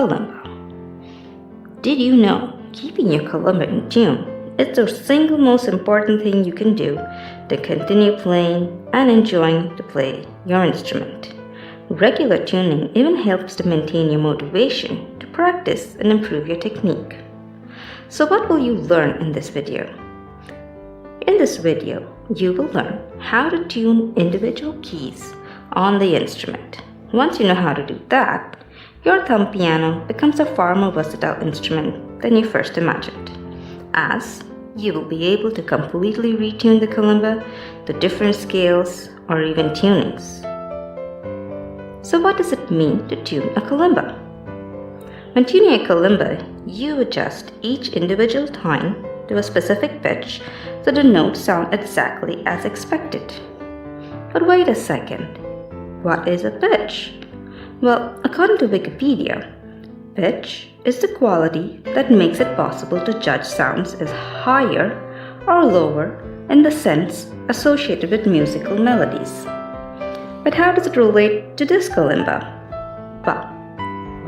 Kalimba. Did you know keeping your kalimba in tune is the single most important thing you can do to continue playing and enjoying to play your instrument? Regular tuning even helps to maintain your motivation to practice and improve your technique. So what will you learn in this video? In this video, you will learn how to tune individual keys on the instrument. Once you know how to do that, your thumb piano becomes a far more versatile instrument than you first imagined, as you will be able to completely retune the kalimba to different scales or even tunings. So what does it mean to tune a kalimba? When tuning a kalimba, you adjust each individual time to a specific pitch so the notes sound exactly as expected. But wait a second, what is a pitch? Well, according to Wikipedia, pitch is the quality that makes it possible to judge sounds as higher or lower in the sense associated with musical melodies. But how does it relate to this kalimba? Well,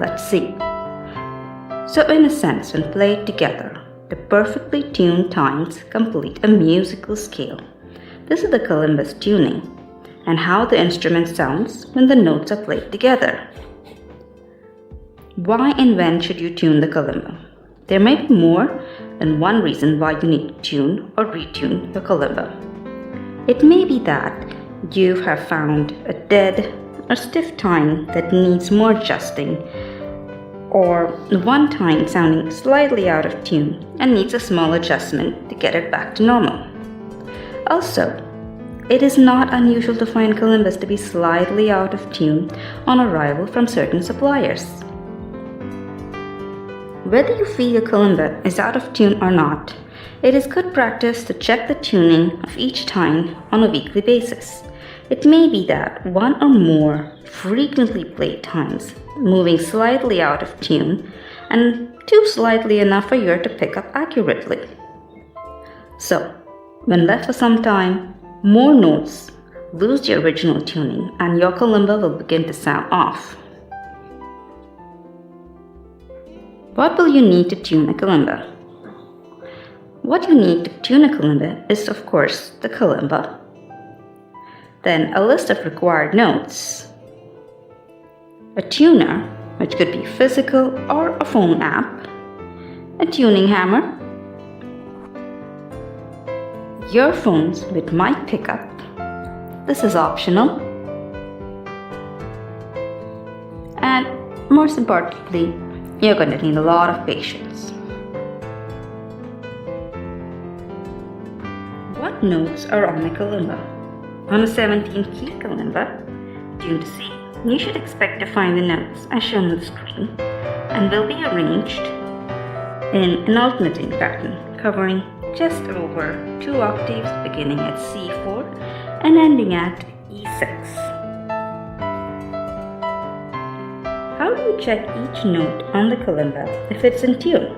let's see. So in a sense, when played together, the perfectly tuned times complete a musical scale. This is the kalimba's tuning and how the instrument sounds when the notes are played together. Why and when should you tune the kalimba? There may be more than one reason why you need to tune or retune your kalimba. It may be that you have found a dead or stiff time that needs more adjusting, or one time sounding slightly out of tune and needs a small adjustment to get it back to normal. Also, it is not unusual to find kalimbas to be slightly out of tune on arrival from certain suppliers. Whether you feel your kalimba is out of tune or not, it is good practice to check the tuning of each time on a weekly basis. It may be that one or more frequently played times moving slightly out of tune and too slightly enough for you to pick up accurately. So, when left for some time, more notes lose the original tuning and your kalimba will begin to sound off. What will you need to tune a kalimba? What you need to tune a kalimba is, of course, the kalimba, then a list of required notes, a tuner, which could be physical or a phone app, a tuning hammer, earphones with mic pickup, this is optional, and most importantly, you're going to need a lot of patience. What notes are on a kalimba? On a 17-key kalimba, tuned to C, you should expect to find the notes as shown on the screen and will be arranged in an alternating pattern covering just over 2 octaves beginning at C4 and ending at E6. How do you check each note on the kalimba if it's in tune?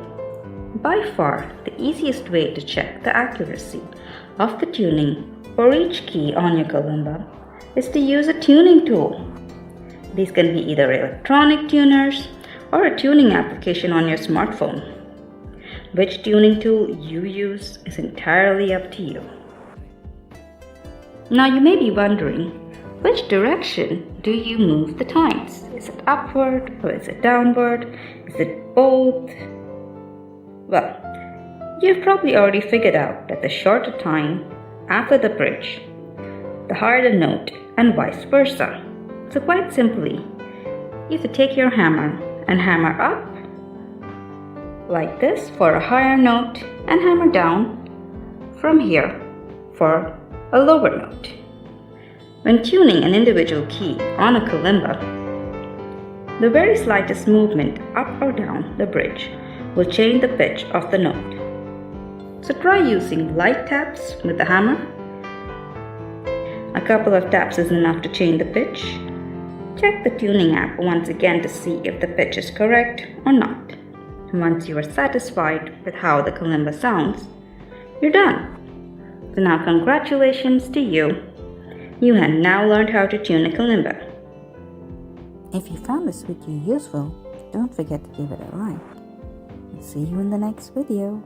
By far, the easiest way to check the accuracy of the tuning for each key on your kalimba is to use a tuning tool. These can be either electronic tuners or a tuning application on your smartphone. Which tuning tool you use is entirely up to you. Now you may be wondering, which direction do you move the times? Is it upward or is it downward? Is it both? Well, you've probably already figured out that the shorter time after the bridge, the higher the note, and vice versa. So quite simply, you have to take your hammer and hammer up like this for a higher note and hammer down from here for a lower note. When tuning an individual key on a kalimba, the very slightest movement up or down the bridge will change the pitch of the note. So try using light taps with the hammer. A couple of taps is enough to change the pitch. Check the tuning app once again to see if the pitch is correct or not. Once you are satisfied with how the kalimba sounds, you're done. So now congratulations to you. You have now learned how to tune a kalimba. If you found this video useful, don't forget to give it a like. See you in the next video.